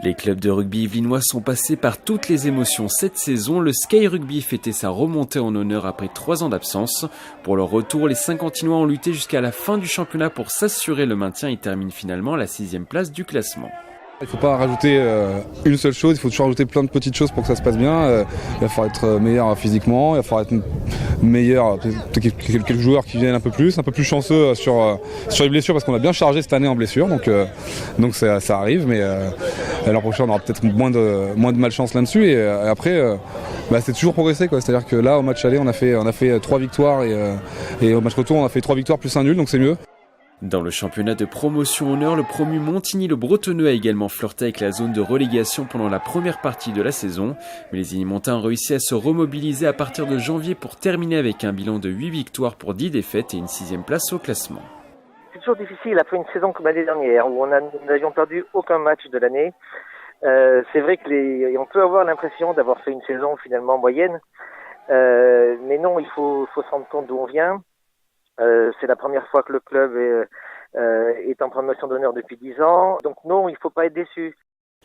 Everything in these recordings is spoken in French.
Les clubs de rugby yvelinois sont passés par toutes les émotions cette saison. Le Sky Rugby fêtait sa remontée en honneur après 3 ans d'absence. Pour leur retour, les Saint-Quentinois ont lutté jusqu'à la fin du championnat pour s'assurer le maintien et terminent finalement à la 6e place du classement. Il ne faut pas rajouter une seule chose, il faut toujours rajouter plein de petites choses pour que ça se passe bien. Il va falloir être meilleur physiquement, il va falloir être meilleur, quelques joueurs qui viennent un peu plus chanceux sur les blessures parce qu'on a bien chargé cette année en blessures, donc ça arrive, mais l'an prochain on aura peut-être moins de malchance là-dessus et après c'est toujours progresser quoi. C'est-à-dire que là au match aller on a fait 3 victoires et au match retour on a fait 3 victoires plus un nul, donc c'est mieux. Dans le championnat de promotion honneur, le promu Montigny-le-Bretonneux a également flirté avec la zone de relégation pendant la première partie de la saison. Mais les Ignymontins ont réussi à se remobiliser à partir de janvier pour terminer avec un bilan de 8 victoires pour 10 défaites et une 6e place au classement. C'est toujours difficile après une saison comme l'année dernière où nous n'avions perdu aucun match de l'année. C'est vrai on peut avoir l'impression d'avoir fait une saison finalement moyenne. Mais non, il faut se rendre compte d'où on vient. C'est la première fois que le club est en promotion d'honneur depuis 10 ans. Donc non, il ne faut pas être déçu.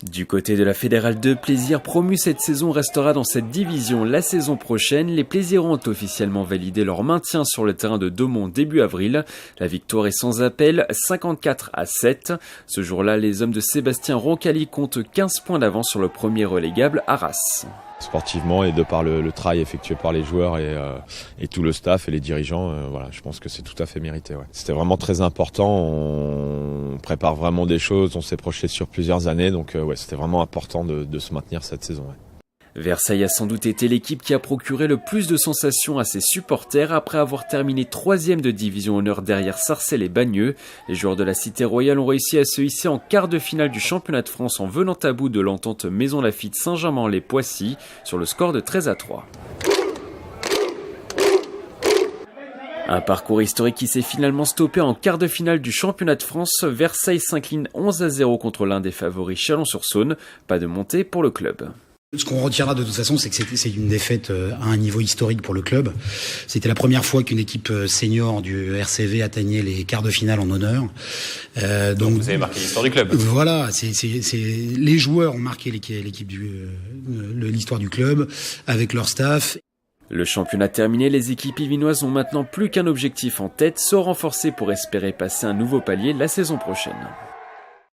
Du côté de la Fédérale 2, Plaisir promu cette saison restera dans cette division la saison prochaine. Les Plaisirants ont officiellement validé leur maintien sur le terrain de Daumont début avril. La victoire est sans appel, 54-7. Ce jour-là, les hommes de Sébastien Roncalli comptent 15 points d'avance sur le premier relégable Arras. Sportivement et de par le travail effectué par les joueurs et tout le staff et les dirigeants, je pense que c'est tout à fait mérité. Ouais. C'était vraiment très important, on prépare vraiment des choses, on s'est projeté sur plusieurs années, donc c'était vraiment important de se maintenir cette saison. Ouais. Versailles a sans doute été l'équipe qui a procuré le plus de sensations à ses supporters après avoir terminé 3e de division honneur derrière Sarcelles et Bagneux. Les joueurs de la Cité Royale ont réussi à se hisser en quart de finale du championnat de France en venant à bout de l'entente Maison Lafitte Saint-Germain-les-Poissy sur le score de 13-3. Un parcours historique qui s'est finalement stoppé en quart de finale du championnat de France. Versailles s'incline 11-0 contre l'un des favoris Chalon-sur-Saône. Pas de montée pour le club. Ce qu'on retiendra de toute façon, c'est que c'est une défaite à un niveau historique pour le club. C'était la première fois qu'une équipe senior du RCV atteignait les quarts de finale en honneur. Donc vous avez marqué l'histoire du club. Voilà, les joueurs ont marqué l'histoire du club avec leur staff. Le championnat terminé, les équipes yvelinoises ont maintenant plus qu'un objectif en tête, se renforcer pour espérer passer un nouveau palier la saison prochaine.